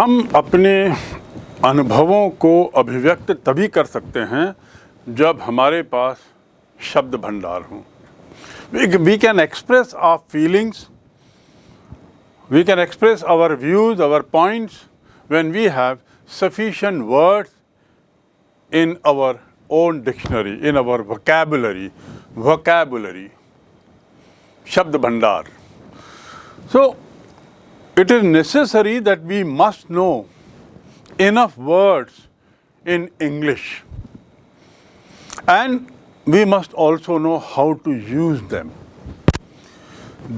हम अपने अनुभवों को अभिव्यक्त तभी कर सकते हैं जब हमारे पास शब्द भंडार हो। We can express our feelings, we can express our views, our points when we have sufficient words in our own dictionary, in our vocabulary, Shabd Bhandar. So, it is necessary that we must know enough words in English, and we must also know how to use them.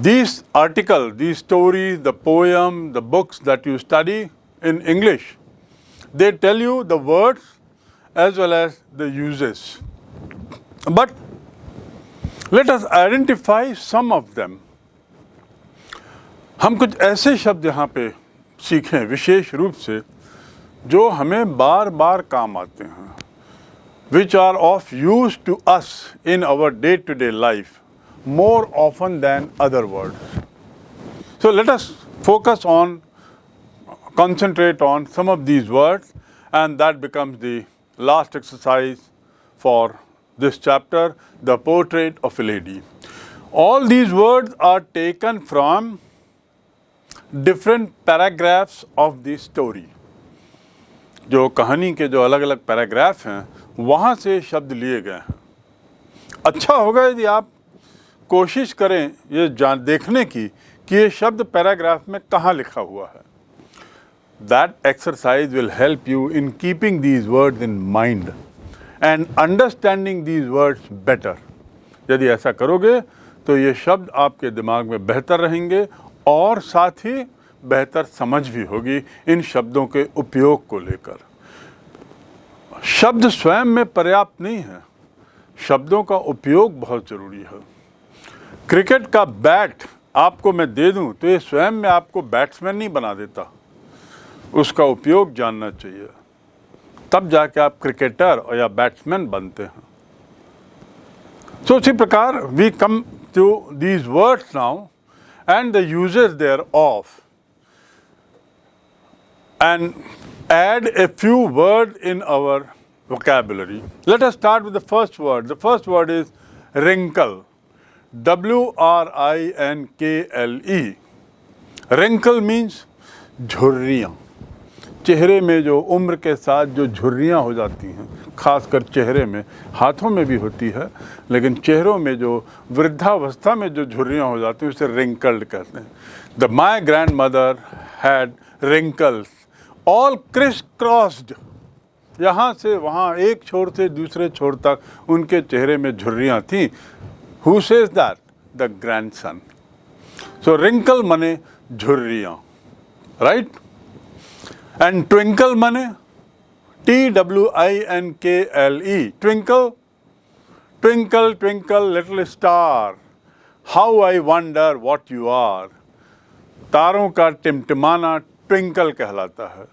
These articles, these stories, the poem, the books that you study in English, they tell you the words as well as the uses. But let us identify some of them. हम कुछ ऐसे शब्द यहाँ पे सीखें विशेष रूप से जो हमें बार बार काम आते हैं, which are of use to us in our day-to-day life more often than other words. So let us concentrate on some of these words, and that becomes the last exercise for this chapter, the portrait of a lady. All these words are taken from different paragraphs of the story. जो कहानी के जो अलग अलग paragraph हैं वहाँ से शब्द लिए गए हैं। अच्छा होगा यदि आप कोशिश करें ये देखने की कि ये शब्द पैराग्राफ में कहाँ लिखा हुआ है। That exercise will help you in keeping these words in mind and understanding these words better. यदि ऐसा करोगे तो ये शब्द आपके दिमाग में बेहतर रहेंगे और साथ ही बेहतर समझ भी होगी इन शब्दों के उपयोग को लेकर। शब्द स्वयं में पर्याप्त नहीं है, शब्दों का उपयोग बहुत ज़रूरी है। क्रिकेट का बैट आपको मैं दे दूं तो ये स्वयं में आपको बैट्समैन नहीं बना देता, उसका उपयोग जानना चाहिए, तब जाके आप क्रिकेटर या बैट्समैन बनते हैं। So इसी प्रकार we come to these words now and the uses thereof and add a few words in our vocabulary. Let us start with the first word. The first word is wrinkle. W-R-I-N-K-L-E. Wrinkle means झुर्रियाँ। चेहरे में जो उम्र के साथ जो झुर्रियाँ हो जाती हैं, खासकर चेहरे में, हाथों में भी होती है, लेकिन चेहरों में जो वृद्धावस्था में जो झुर्रियाँ हो जाती हैं उसे wrinkled कहते हैं। My grandmother had wrinkles, all criss-crossed. यहाँ से वहाँ, एक छोर से दूसरे छोर तक उनके चेहरे में झुर्रियाँ थीं। Who says that? The grandson. So wrinkle माने झुर्रियाँ, right? And twinkle माने T-W-I-N-K-L-E. Twinkle, twinkle, twinkle, little star, how I wonder what you are. तारों का टिमटिमाना ट्विंकल कहलाता है,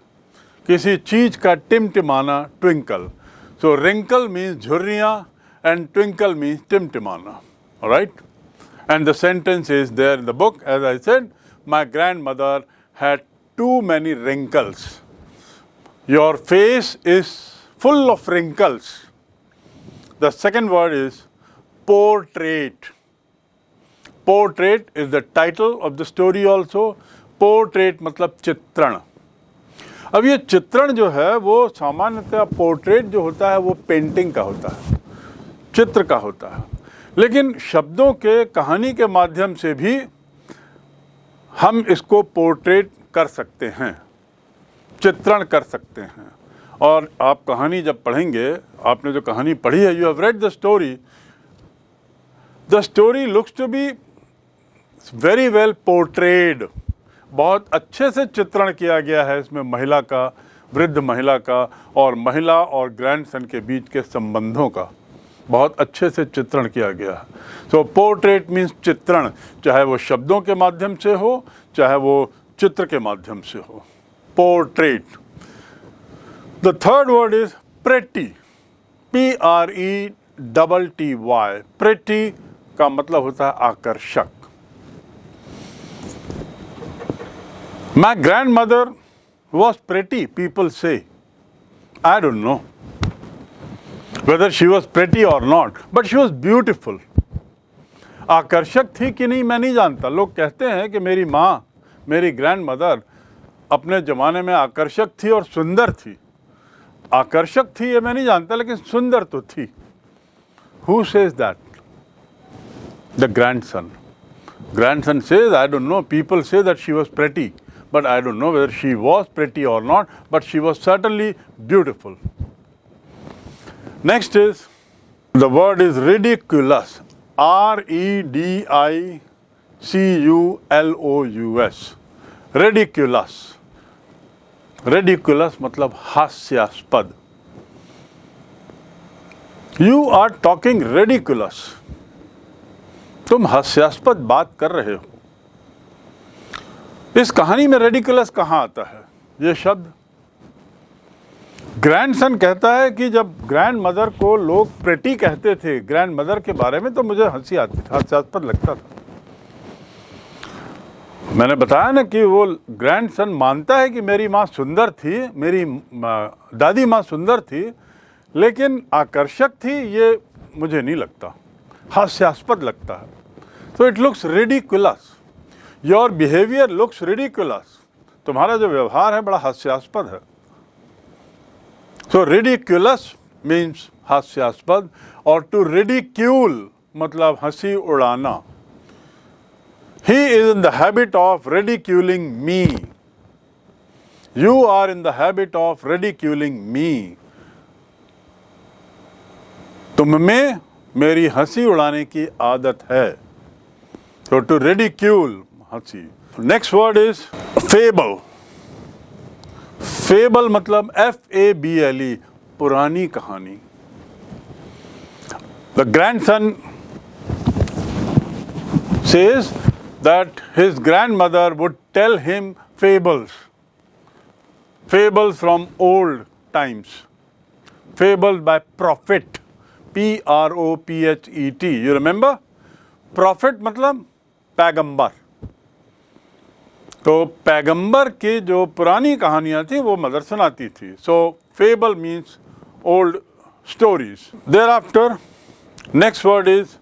किसी चीज़ का टिमटिमाना ट्विंकल. So wrinkle means झुर्रियाँ and twinkle means टिमटिमाना. All right? And the sentence is there in the book. As I said, my grandmother had too many wrinkles. Your face is full of wrinkles. The second word is portrait. Portrait is the title of the story also. Portrait मतलब चित्रण. अब ये चित्रण जो है वो सामान्यतः portrait जो होता है वो पेंटिंग का होता है, चित्र का होता है, लेकिन शब्दों के कहानी के माध्यम से भी हम इसको पोर्ट्रेट कर सकते हैं, चित्रण कर सकते हैं. और आप कहानी जब पढ़ेंगे, आपने जो कहानी पढ़ी है, you have read the story looks to be very well portrayed. बहुत अच्छे से चित्रण किया गया है इसमें महिला का, वृद्ध महिला का, और महिला और ग्रैंडसन के बीच के संबंधों का बहुत अच्छे से चित्रण किया गया है. सो पोर्ट्रेट मीन्स चित्रण, चाहे वो शब्दों के माध्यम से हो, चाहे वो चित्र के माध्यम से हो. Portrait. The third word is pretty. P-R-E-T-T-Y. Pretty का मतलब होता है आकर्षक. My grandmother was pretty, people say. I don't know whether she was pretty or not, but she was beautiful. आकर्षक थी कि नहीं मैं नहीं जानता. लोग कहते हैं कि मेरी माँ, मेरी ग्रैंड मदर अपने ज़माने में आकर्षक थी और सुंदर थी. आकर्षक थी ये मैं नहीं जानता, लेकिन सुंदर तो थी. Who says that? The grandson. Grandson says, I don't know. People say that she was pretty, but I don't know whether she was pretty or not, but she was certainly beautiful. Next is, the word is ridiculous. R-E-D-I-C-U-L-O-U-S. Ridiculous. Ridiculous मतलब हास्यास्पद. You are talking ridiculous. तुम हास्यास्पद बात कर रहे हो. इस कहानी में रेडिकुलस कहाँ आता है ये शब्द? ग्रैंडसन कहता है कि जब ग्रैंड मदर को लोग प्रेटी कहते थे ग्रैंड मदर के बारे में तो मुझे हंसी आती थी, हास्यास्पद लगता था. मैंने बताया ना कि वो ग्रैंडसन मानता है कि मेरी माँ सुंदर थी, मेरी दादी माँ सुंदर थी, लेकिन आकर्षक थी ये मुझे नहीं लगता, हास्यास्पद लगता है. So it looks ridiculous. Your behavior looks ridiculous. तुम्हारा जो व्यवहार है बड़ा हास्यास्पद है. So ridiculous means हास्यास्पद, और to ridicule मतलब हंसी उड़ाना. He is in the habit of ridiculing me. You are in the habit of ridiculing me. तुम में मेरी हंसी उड़ाने की आदत है. So to ridicule, हंसी. Next word is fable. Fable मतलब F-A-B-L-E, पुरानी कहानी. The grandson says that his grandmother would tell him fables. Fables from old times. Fables by prophet. P-R-O-P-H-E-T. You remember? Prophet मतलब पैगंबर. तो पैगंबर की जो पुरानी कहानियाँ थी वो मदर सुनाती थी. So fable means old stories. Thereafter, next word is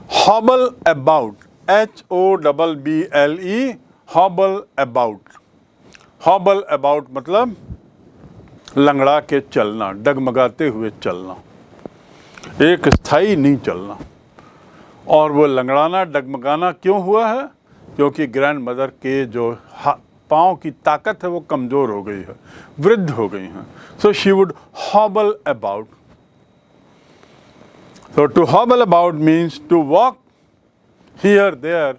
hobble about. H-O-B-B-L-E. Hobble about. Hobble about मतलब लंगड़ा के चलना, डगमगाते हुए चलना, एक स्थायी नहीं चलना. और वो लंगड़ाना डगमगाना क्यों हुआ है? क्योंकि ग्रैंड मदर के जो पाँव की ताकत है वो कमज़ोर हो गई है, वृद्ध हो गई हैं. So she would hobble about. So to hobble about means to walk here there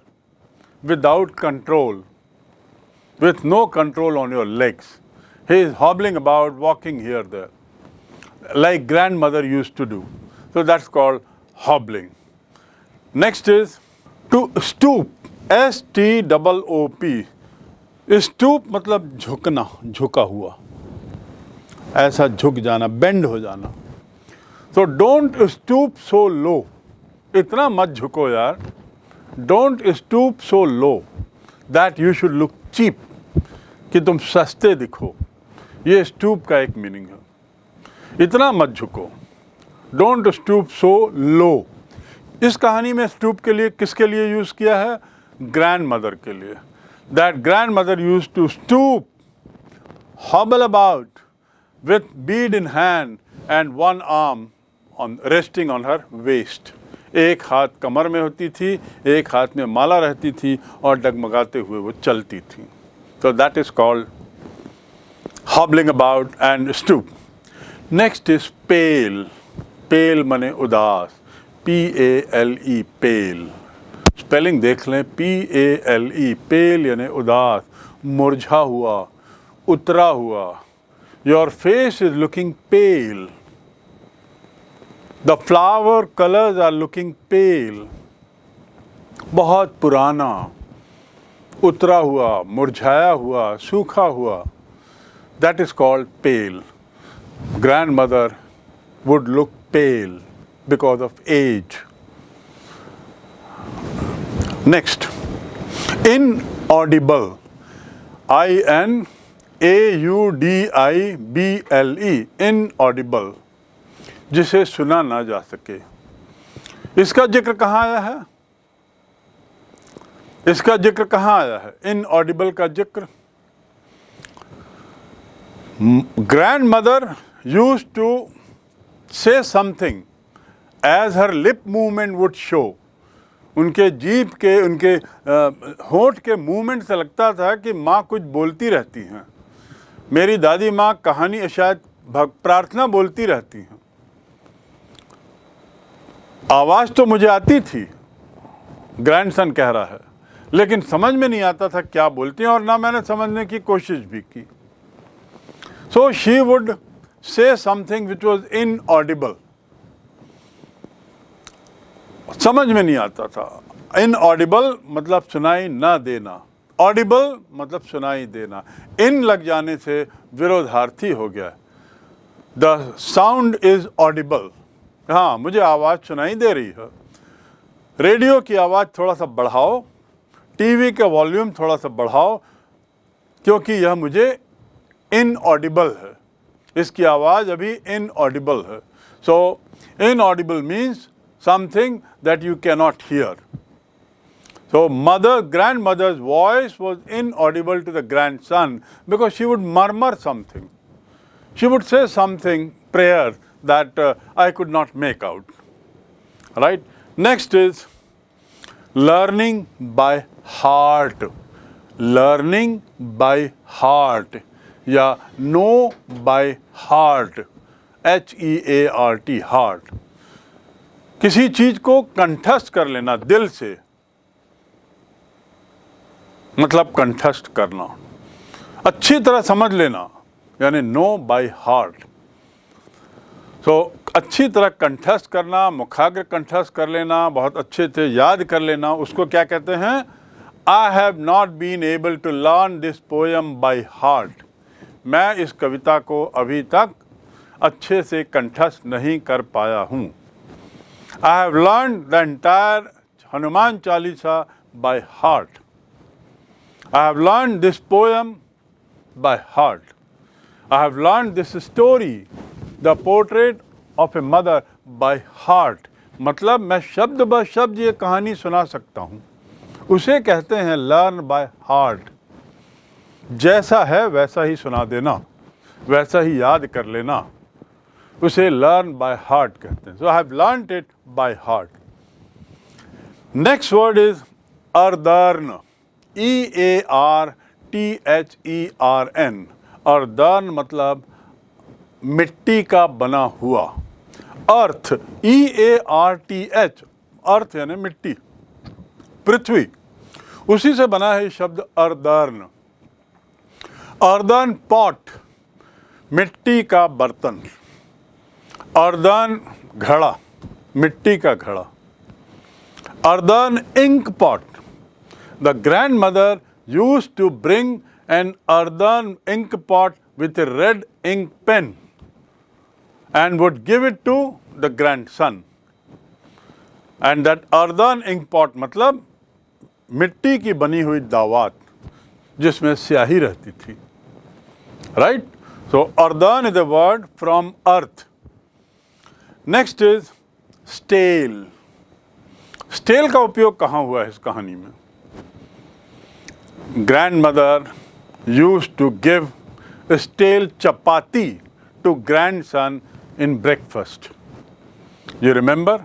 without control, with no control on your legs. He is hobbling about, walking here, there, like grandmother used to do. So that's called hobbling. Next is to stoop. S-T-O-O-P. Stoop मतलब झुकना, झुका हुआ, ऐसा झुक जाना, bend हो जाना. So don't stoop so low. इतना मत झुको यार. Don't stoop so low that you should look cheap. कि तुम सस्ते दिखो. ये stoop का एक मीनिंग है. इतना मत झुको. Don't stoop so low. इस कहानी में stoop के लिए किसके लिए यूज़ किया है? grandmother के लिए. That grandmother used to stoop, hobble about with bead in hand and one arm resting on her waist. एक हाथ कमर में होती थी, एक हाथ में माला रहती थी और डगमगाते हुए वो चलती थी. So that is called hobbling about and stoop. Next is pale. Pale माने उदास. P-A-L-E, pale. स्पेलिंग देख लें. P-A-L-E, pale यानी उदास, मुरझा हुआ, उतरा हुआ. Your face is looking pale. The flower colors are looking pale. बहुत पुराना, उतरा हुआ, मुरझाया हुआ, सूखा हुआ. That is called pale. Grandmother would look pale because of age. Next, inaudible. I-N-A-U-D-I-B-L-E. AUDIBLE, inaudible, जिसे सुना ना जा सके। इसका जिक्र कहाँ आया है? इसका जिक्र कहाँ आया है? इनऑडिबल का जिक्र grandmother used to say something as her lip movement would show. उनके जीभ के, उनके होंठ के मूवमेंट से लगता था कि माँ कुछ बोलती रहती हैं। मेरी दादी माँ कहानी, शायद प्रार्थना बोलती रहती हैं। आवाज़ तो मुझे आती थी, ग्रैंडसन कह रहा है, लेकिन समझ में नहीं आता था क्या बोलती हैं, और ना मैंने समझने की कोशिश भी की। So she would say something which was inaudible. समझ में नहीं आता था। Inaudible मतलब सुनाई ना देना, audible मतलब सुनाई देना। इन लग जाने से विरोधार्थी हो गया। The sound is audible. हाँ, मुझे आवाज़ सुनाई दे रही है। रेडियो की आवाज़ थोड़ा सा बढ़ाओ, टीवी का वॉल्यूम थोड़ा सा बढ़ाओ, क्योंकि यह मुझे इनऑडिबल है। इसकी आवाज़ अभी इनऑडिबल है। So inaudible means something that you can not hear. So grandmother's voice was inaudible to the grandson because she would murmur something. She would say something, prayer, that I could not make out. Right? Next is learning by heart. Learning by heart या know by heart, HEART, heart. किसी चीज को कंठस्थ कर लेना दिल से, मतलब कंठस्थ करना, अच्छी तरह समझ लेना, यानी नो बाय हार्ट। सो अच्छी तरह कंठस्थ करना, मुखाग्र कंठस्थ कर लेना, बहुत अच्छे से याद कर लेना, उसको क्या कहते हैं? I have not been able to learn this poem by heart. मैं इस कविता को अभी तक अच्छे से कंठस्थ नहीं कर पाया हूँ। I have learned the entire Hanuman Chalisa by heart. I have learned this poem by heart. I have learned this story, the portrait of a mother, by heart. मतलब मैं शब्द ब शब्द ये कहानी सुना सकता हूँ। उसे कहते हैं लर्न बाय हार्ट। जैसा है वैसा ही सुना देना, वैसा ही याद कर लेना, उसे लर्न बाय हार्ट कहते हैं। So I have learned it by heart. Next word is earthen, EARTHERN। Earthen मतलब मिट्टी का बना हुआ। अर्थ, EARTH, अर्थ यानी मिट्टी, पृथ्वी, उसी से बना है शब्द अर्दर्न। अर्दर्न पॉट, मिट्टी का बर्तन। अर्दर्न घड़ा, मिट्टी का घड़ा। अर्दर्न इंक pot, the grandmother used to bring an earthen ink pot with a red ink pen and would give it to the grandson. And that earthen ink pot मतलब मिट्टी की बनी हुई दावत जिसमें स्याही रहती थी। Right? So earthen is a word from earth. Next is stale. Stale का उपयोग कहाँ हुआ है इस कहानी में? Grandmother used to give a stale chapati to grandson in breakfast. You remember?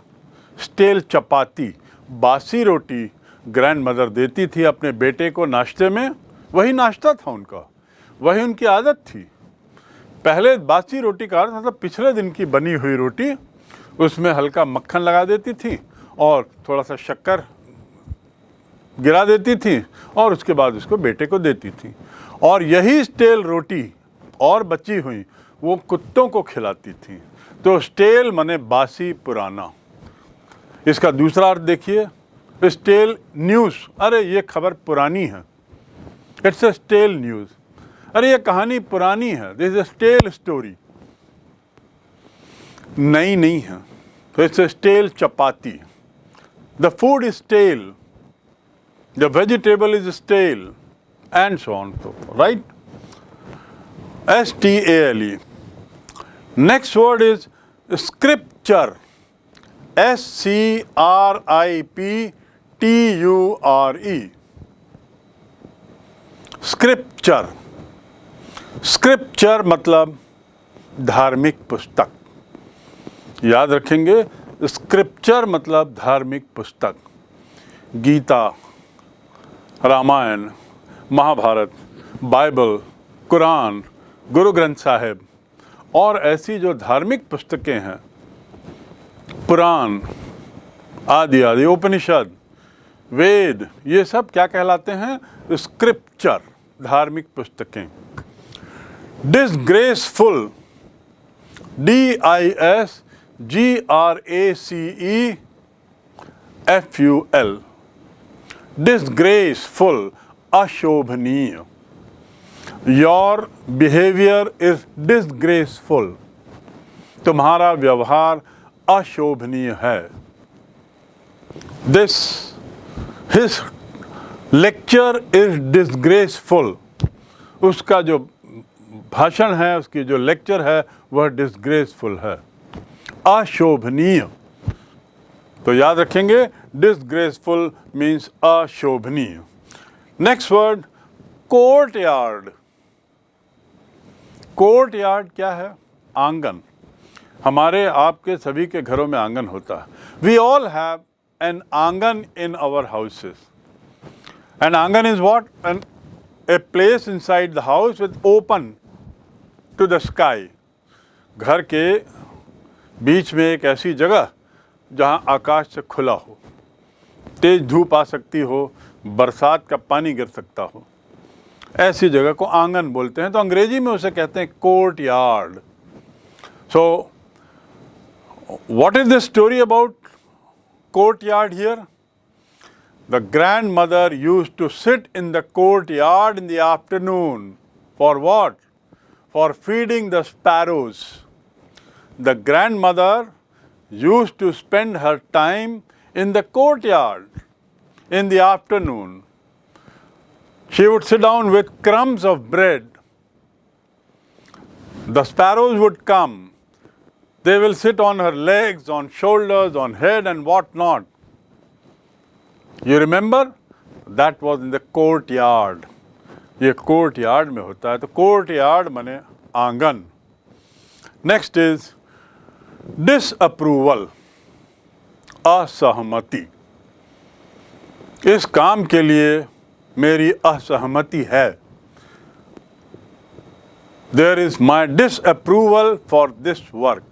Stale chapati, बासी रोटी grandmother देती थी अपने बेटे को नाश्ते में। वही नाश्ता था उनका, वही उनकी आदत थी। पहले बासी रोटी का मतलब पिछले दिन की बनी हुई रोटी, उसमें हल्का मक्खन लगा देती थी और थोड़ा सा शक्कर गिरा देती थी और उसके बाद उसको बेटे को देती थी। और यही स्टेल रोटी और बची हुई वो कुत्तों को खिलाती थी। तो स्टेल माने बासी, पुराना। इसका दूसरा अर्थ देखिए, स्टेल न्यूज़, अरे ये खबर पुरानी है, इट्स अ स्टेल न्यूज़। अरे ये कहानी पुरानी है, this is a stale story, नई नहीं है। तो it's a stale chapati, the food is stale, the vegetable is stale, and so on, right? STALE. Next word is scripture. SCRIPTURE. Scripture. Scripture मतलब धार्मिक पुस्तक. याद रखेंगे, स्क्रिप्चर मतलब धार्मिक पुस्तक. गीता, रामायण, महाभारत, बाइबल, कुरान, गुरु ग्रंथ साहिब और ऐसी जो धार्मिक पुस्तकें हैं, पुराण आदि आदि, उपनिषद, वेद, ये सब क्या कहलाते हैं? स्क्रिप्चर, धार्मिक पुस्तकें. Disgraceful, DISGRACEFUL. डिसग्रेसफुल, अशोभनीय. Your behaviour is disgraceful. तुम्हारा व्यवहार अशोभनीय है. His lecture is disgraceful. उसका जो भाषण है, उसकी जो लेक्चर है, वह डिसग्रेसफुल है, अशोभनीय. तो याद रखेंगे, डिसग्रेसफुल मीन्स अशोभनीय. Next word, courtyard. कोर्टयार्ड क्या है? आंगन. हमारे आपके सभी के घरों में आंगन होता है. We all have an angan in our houses. An angan is what? A place inside the house with open to the sky. घर के बीच में एक ऐसी जगह जहां आकाश से खुला हो, तेज धूप आ सकती हो, बरसात का पानी गिर सकता हो, ऐसी जगह को आंगन बोलते हैं. तो अंग्रेजी में उसे कहते हैं court yard. So what is the story about courtyard here? The grandmother used to sit in the courtyard in the afternoon. For what? For feeding the sparrows. The grandmother used to spend her time in the courtyard in the afternoon. She would sit down with crumbs of bread. The sparrows would come. They will sit on her legs, on shoulders, on head and what not. You remember? That was in the courtyard. ये courtyard में होता है. तो courtyard माने आंगन. Next is disapproval, असहमति. इस काम के लिए मेरी असहमति है. There is my disapproval for this work.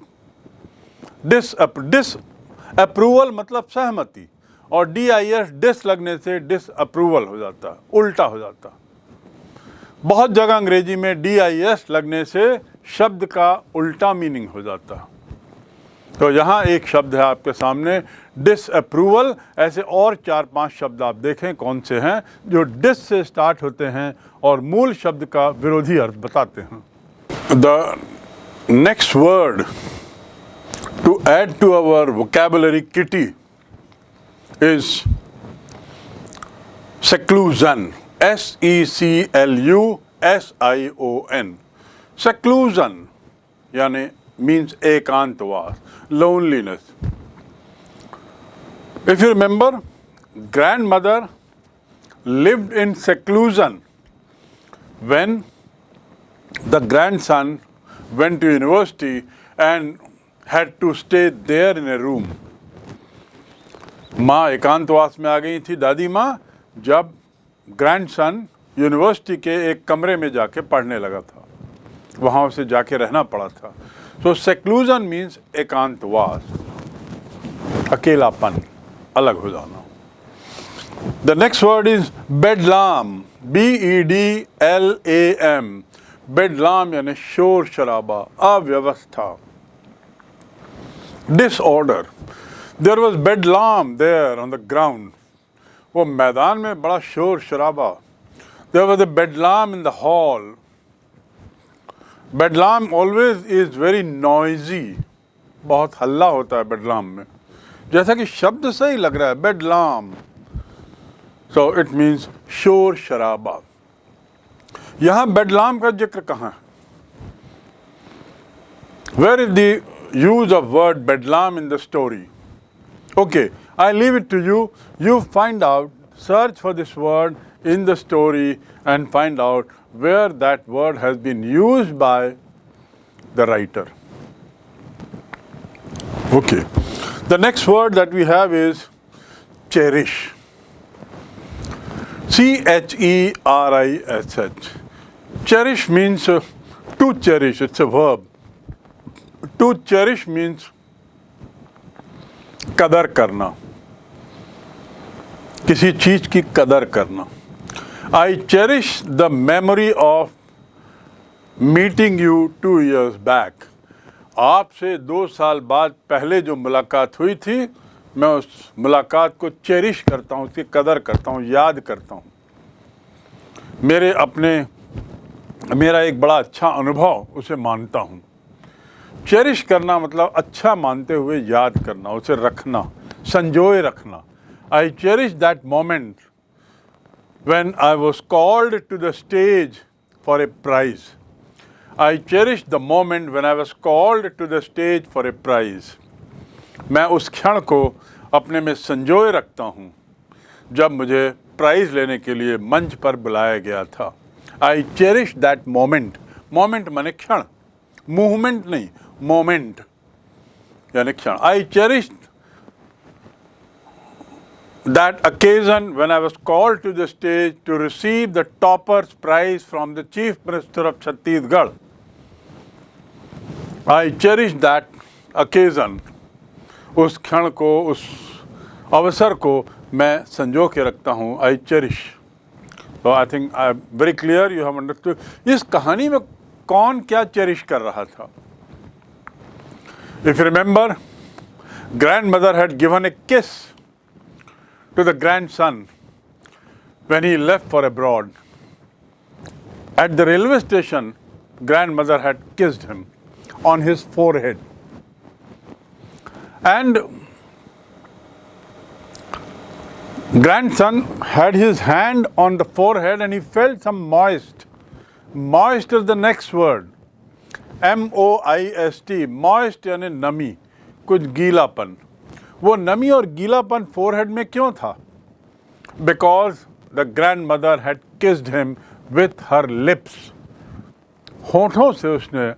Disapproval मतलब सहमति, और डिस लगने से डिसअप्रूवल हो जाता है, उल्टा हो जाता. बहुत जगह अंग्रेजी में डिस लगने से शब्द का उल्टा मीनिंग हो जाता. तो यहाँ एक शब्द है आपके सामने, डिसअप्रूवल. ऐसे और 4-5 शब्द आप देखें कौन से हैं जो डिस से स्टार्ट होते हैं और मूल शब्द का विरोधी अर्थ बताते हैं. The next word to add to our vocabulary kitty is seclusion. SECLUSION. Seclusion यानी means एकांतवास, loneliness. If you remember, grandmother lived in seclusion when the grandson went to university and had to stay there in a room. माँ एकांतवास में आ गई थी, दादी माँ, जब ग्रैंडसन यूनिवर्सिटी के एक कमरे में जाके पढ़ने लगा था, वहाँ उसे जाके रहना पड़ा था. सो सेक्लूजन मीन्स एकांतवास, अकेलापन, अलग हो जाना. The next word is bedlam. BEDLAM. Bedlam यानी शोर शराबा, अव्यवस्था, disorder. There was bedlam there on the ground. वो मैदान में बड़ा शोर शराबा. There was a bedlam in the hall. Bedlam always is very noisy. बहुत हल्ला होता है bedlam में. जैसा कि शब्द से ही लग रहा है, bedlam. So it means शोर शराबा. यहाँ bedlam का जिक्र कहाँ है? Where is the use of word bedlam in the story? Okay, I leave it to you. You find out, search for this word in the story and find out where that word has been used by the writer. Okay, the next word that we have is cherish. CHERISH. Cherish means to cherish, it's a verb. To cherish means कदर करना, किसी चीज की कदर करना. I cherish the memory of meeting you 2 years back. आपसे 2 साल बाद पहले जो मुलाकात हुई थी, मैं उस मुलाकात को चेरिश करता हूँ, उसकी कदर करता हूँ, याद करता हूँ. मेरा एक बड़ा अच्छा अनुभव उसे मानता हूँ. चेरिश करना मतलब अच्छा मानते हुए याद करना, उसे रखना, संजोए रखना. I cherish that moment when I was called to the stage for a prize. I cherish the moment when I was called to the stage for a prize. मैं उस क्षण को अपने में संजोए रखता हूँ जब मुझे प्राइज लेने के लिए मंच पर बुलाया गया था. I cherish that moment. Moment माने क्षण, मूवमेंट नहीं, मोमेंट यानी क्षण. I cherished that occasion when I was called to the stage to receive the topper's prize from the Chief Minister of Chhattisgarh. I cherish that occasion. उस क्षण को, उस अवसर को मैं संजो के रखता हूँ. I cherish. So I think I'm very clear. You have understood. इस कहानी में कौन क्या चेरिश कर रहा था? If you remember, grandmother had given a kiss to the grandson when he left for abroad. At the railway station, grandmother had kissed him on his forehead. And grandson had his hand on the forehead and he felt some moist. Moist is the next word. MOIST. Moist यानी नमी, कुछ गीलापन. वो नमी और गीलापन forehead में क्यों था? Because the grandmother had kissed him with her lips. होठों से उसने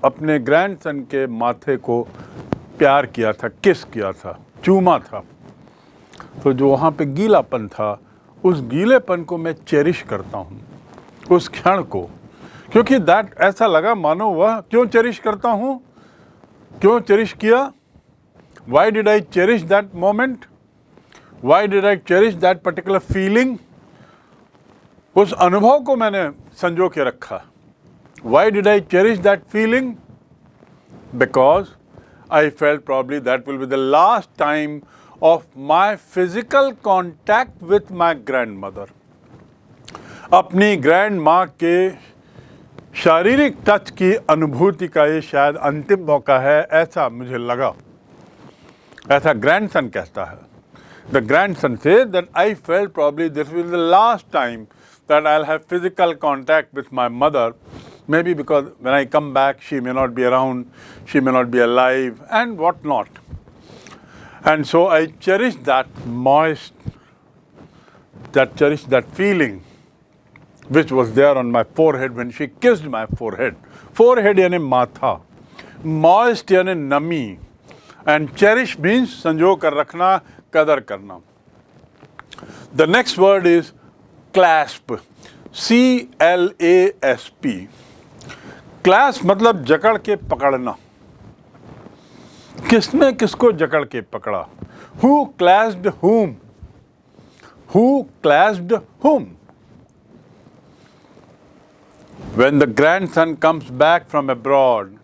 अपने ग्रैंडसन के माथे को प्यार किया था, किस किया था, चूमा था. तो जो वहाँ पे गीलापन था, उस गीलेपन को मैं चेरिश करता हूँ, उस क्षण को, क्योंकि दैट ऐसा लगा मानो वह. क्यों चेरिश करता हूँ, क्यों चेरिश किया? Why did I cherish that moment? Why did I cherish that particular feeling? उस अनुभव को मैंने संजो के रखा. Why did I cherish that feeling? Because I felt probably that will be the last time of my physical contact with my grandmother. अपनी grand माँ के शारीरिक टच की अनुभूति का ये शायद अंतिम मौका है, ऐसा मुझे लगा. ऐसा ग्रैंडसन कहता है. The grandson says that I felt probably this will be the last time that I'll have physical contact with my mother. Maybe because when I come back, she may not be around, she may not be alive, and what not. And so I cherish that that feeling which was there on my forehead when she kissed my forehead. Forehead यानी माथा, moist यानी नमी, and cherish means संजो कर रखना, कदर करना. The next word is clasp. CLASP. Class मतलब जकड़ के पकड़ना. किसने किसको जकड़ के पकड़ा? Who clasped whom? Who clasped whom? When the grandson comes back from abroad,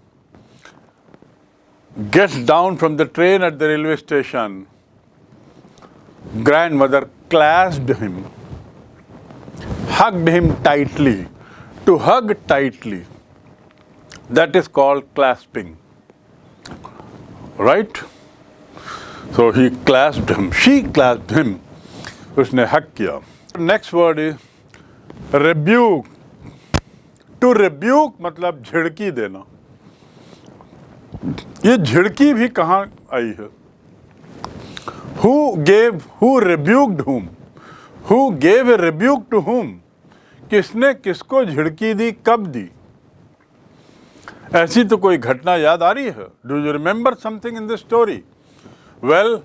gets down from the train at the railway station, grandmother clasped him, hugged him tightly. To hug tightly, that is called clasping, right? So he clasped him, she clasped him, उसने hug किया. Next word is rebuke. To rebuke मतलब झिड़की देना, ये झिड़की भी कहाँ आई है? Who rebuked whom? Who gave a rebuke to whom? किसने किसको झिड़की दी, कब दी? ऐसी तो कोई घटना याद आ रही है? Do you remember something in this story? Well,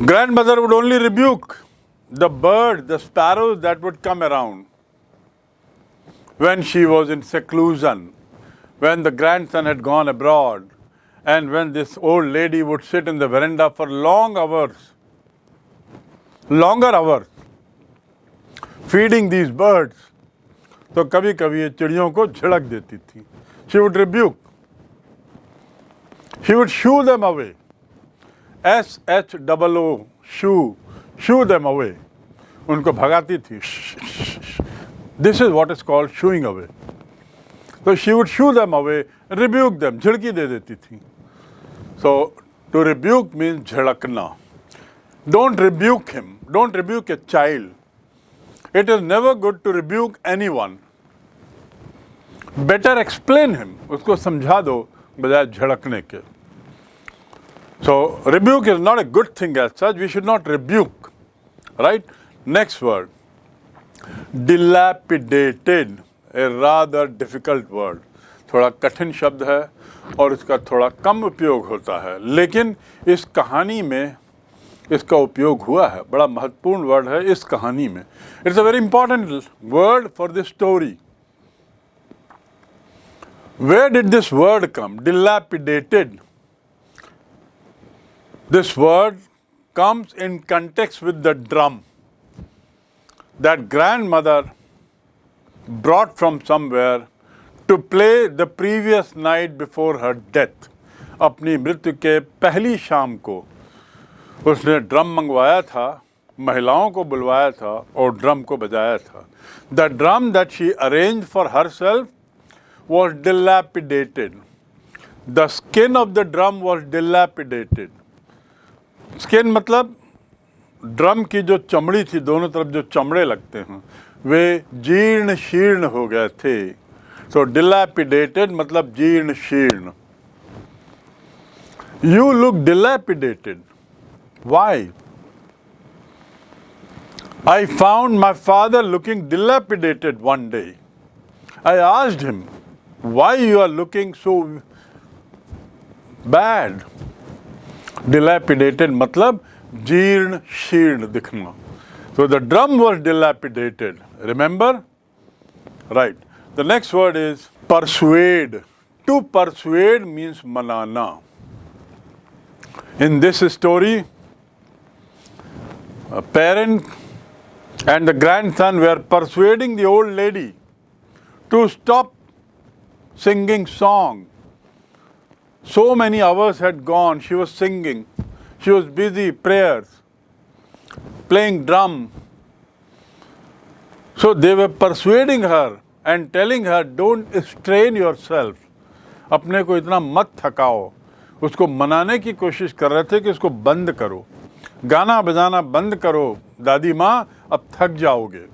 grandmother would only rebuke the birds, the sparrows that would come around when she was in seclusion, when the grandson had gone abroad, and when this old lady would sit in the veranda for longer hours, feeding these birds. तो कभी कभी ये चिड़ियों को झिड़क देती थी. She would rebuke. She would shoo them away. SHOO, shoo them away. उनको भगाती थी. This is what is called shooing away. So she would shoo them away, rebuke them, झिड़की दे देती थी. So to rebuke means झिड़कना. Don't rebuke him. Don't rebuke a child. It is never good to rebuke anyone. Better explain him. उसको समझा दो बजाय झड़कने के. So rebuke is not a good thing as such. We should not rebuke. Right? Next word. Dilapidated. A rather difficult word. थोड़ा कठिन शब्द है और इसका थोड़ा कम उपयोग होता है, लेकिन इस कहानी में इसका उपयोग हुआ है. बड़ा महत्वपूर्ण वर्ड है इस कहानी में. It's a very important word for this story. Where did this word come? Dilapidated. This word comes in context with the drum that grandmother brought from somewhere to play the previous night before her death. अपनी मृत्यु के पहली शाम को उसने drum मंगवाया था, महिलाओं को बुलवाया था और ड्रम को बजाया था. The drum that she arranged for herself was dilapidated. The skin of the drum was dilapidated. Skin मतलब ड्रम की जो चमड़ी थी, दोनों तरफ जो चमड़े लगते हैं, वे जीर्ण शीर्ण हो गए थे. So dilapidated मतलब जीर्ण शीर्ण. You look dilapidated. Why? I found my father looking dilapidated one day. I asked him, why you are looking so bad? Dilapidated मतलब जीर्ण शीर्ण दिखना. So the drum was dilapidated. Remember? Right. The next word is persuade. To persuade means manana. In this story, a parent and the grandson were persuading the old lady to stop singing song. So many hours had gone, she was singing, she was busy, prayers, playing drum. So they were persuading her and telling her, don't strain yourself. अपने को इतना मत थकाओ. उसको मनाने की कोशिश कर रहे थे कि इसको बंद करो, गाना बजाना बंद करो दादी माँ, अब थक जाओगे.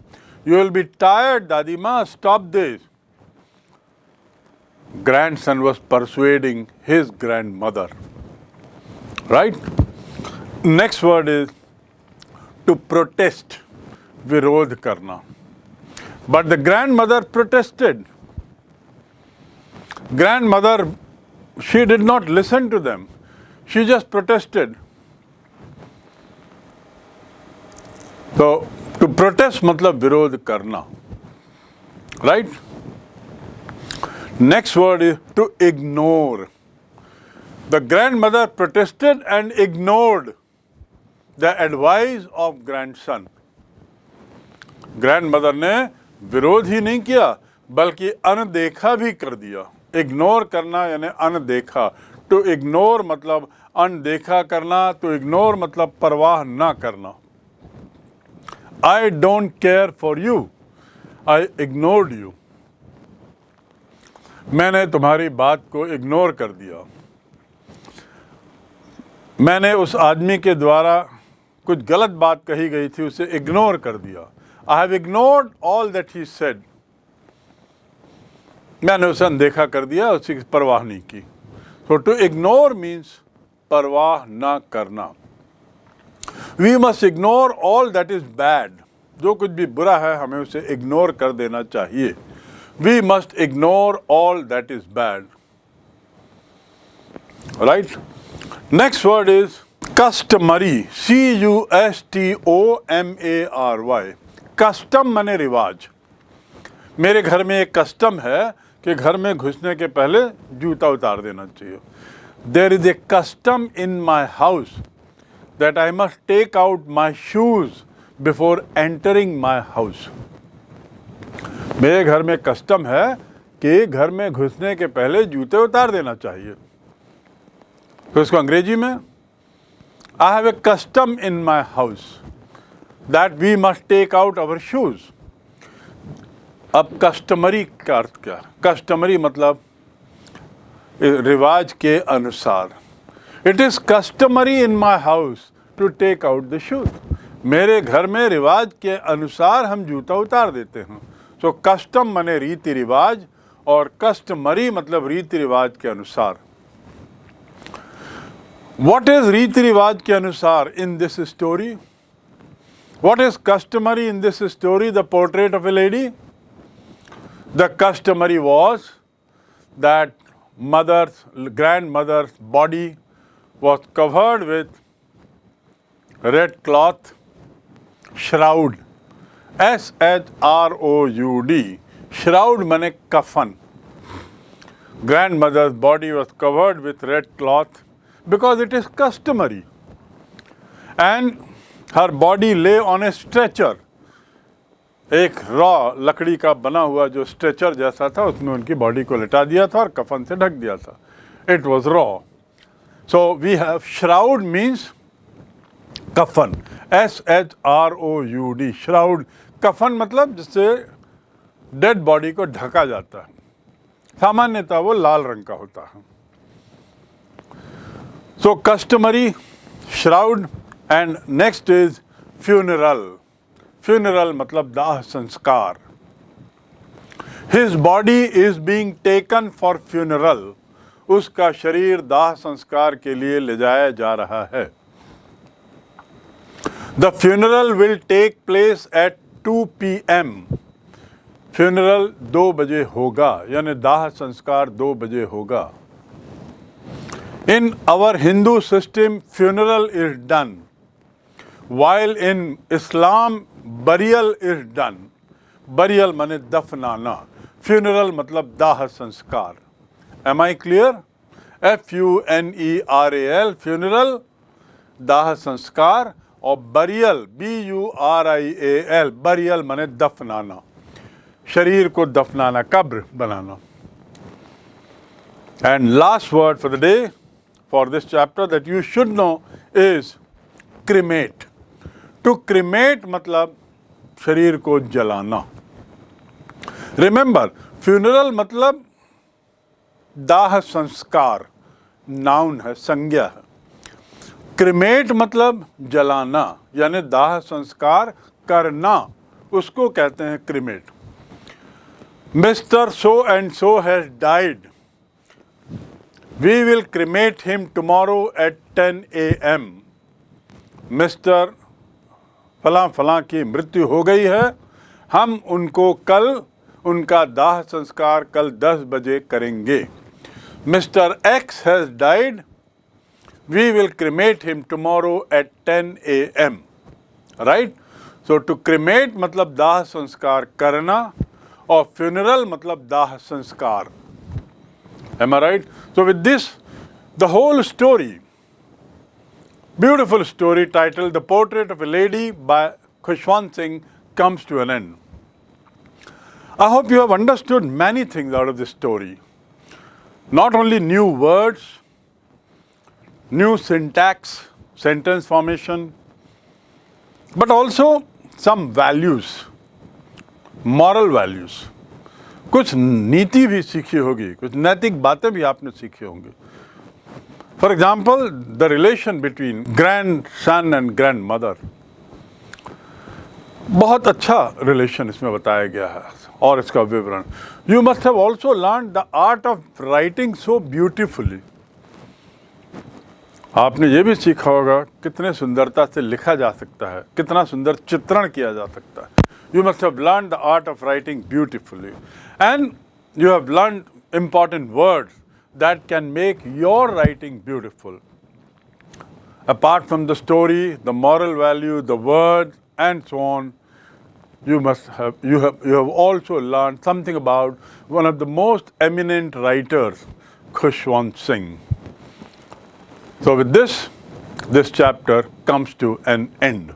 You will be tired, दादी माँ, stop this. Grandson was persuading his grandmother. Right? Next word is to protest, विरोध करना. But the grandmother protested. Grandmother, she did not listen to them. She just protested. So, to protest मतलब विरोध करना. Right? Next word is to ignore. The grandmother protested and ignored the advice of grandson. Grandmother ने विरोध ही नहीं किया बल्कि अनदेखा भी कर दिया. इग्नोर करना यानी अनदेखा. टू इग्नोर मतलब अनदेखा करना, टू इग्नोर मतलब परवाह ना करना. I don't care for you. I ignored you. मैंने तुम्हारी बात को इग्नोर कर दिया. मैंने उस आदमी के द्वारा कुछ गलत बात कही गई थी, उसे इग्नोर कर दिया. I have ignored all that he said. मैंने उसे अनदेखा कर दिया, उसकी परवाह नहीं की। सो टू इग्नोर मीन्स परवाह ना करना। We must ignore all that is bad, जो कुछ भी बुरा है हमें उसे इग्नोर कर देना चाहिए। We must ignore all that is bad, right. Next word is customary, CUSTOMARY। Custom माने रिवाज। मेरे घर में एक कस्टम है कि घर में घुसने के पहले जूता उतार देना चाहिए। There is a custom in my house that I must take out my shoes before entering my house. मेरे घर में कस्टम है कि घर में घुसने के पहले जूते उतार देना चाहिए। तो इसको अंग्रेजी में I have a custom in my house that we must take out our shoes. अब कस्टमरी का अर्थ क्या? कस्टमरी मतलब रिवाज के अनुसार। It is customary in my house to take out the shoes. मेरे घर में रिवाज के अनुसार हम जूता उतार देते हैं। So कस्टम माने रीति रिवाज और कस्टमरी मतलब रीति रिवाज के अनुसार। What is रीति रिवाज के अनुसार in this story? What is customary in this story, the portrait of a lady? The customary was that grandmother's body was covered with red cloth, shroud, SHROUD, shroud माने कफन। Grandmother's body was covered with red cloth because it is customary, and her body lay on a stretcher, एक raw लकड़ी का बना हुआ जो stretcher जैसा था, उसमें उनकी बॉडी को लिटा दिया था और कफन से ढक दिया था। It was raw. So we have shroud means कफन, SHROUD, shroud। कफन मतलब जिससे डेड बॉडी को ढका जाता है, सामान्यतः वो लाल रंग का होता है। So customary, shroud, and next is funeral. Funeral मतलब दाह संस्कार। His body is being taken for funeral. उसका शरीर दाह संस्कार के लिए ले जाया जा रहा है। The funeral will take place at 2 PM. Funeral 2 बजे होगा, यानी दाह संस्कार 2 बजे होगा। In our Hindu system, funeral is done, while in Islam, burial is done. Burial माने दफनाना, funeral मतलब दाह संस्कार। Am I clear? FUNERAL, funeral, दाह संस्कार, और burial, BURIAL, burial माने दफनाना, शरीर को दफनाना, कब्र बनाना। And last word for the day, for this chapter that you should know is cremate. To cremate मतलब शरीर को जलाना। Remember, funeral मतलब दाह संस्कार, नाउन है, संज्ञा है। क्रिमेट मतलब जलाना, यानी दाह संस्कार करना, उसको कहते हैं cremate. Mr. So and so has died. We will cremate him tomorrow at 10 AM. Mr. फलां फलां की मृत्यु हो गई है, हम उनको कल उनका दाह संस्कार कल 10 बजे करेंगे। Mr. X has died. We will cremate him tomorrow at 10 AM. Right? So to cremate मतलब दाह संस्कार करना, और funeral मतलब दाह संस्कार। Am I right? So with this, the whole story, beautiful story titled The Portrait of a Lady by KHUSHWANT Singh comes to an end. I hope you have understood many things out of this story. Not only new words, new syntax, sentence formation, but also some values, moral values. कुछ नीति भी सीखी होगी, कुछ नैतिक बातें भी आपने सीखी होंगी। For example, the relation between grandson and grandmother, बहुत अच्छा रिलेशन इसमें बताया गया है। और इसका विवरण. You must have also learned the art of writing so beautifully. आपने ये भी सीखा होगा कितने सुंदरता से लिखा जा सकता है, कितना सुंदर चित्रण किया जा सकता है. You must have learned the art of writing beautifully, and you have learned important words that can make your writing beautiful. Apart from the story, the moral value, the words, and so on, you have also learned something about one of the most eminent writers, KHUSHWANT Singh. So with this chapter comes to an end.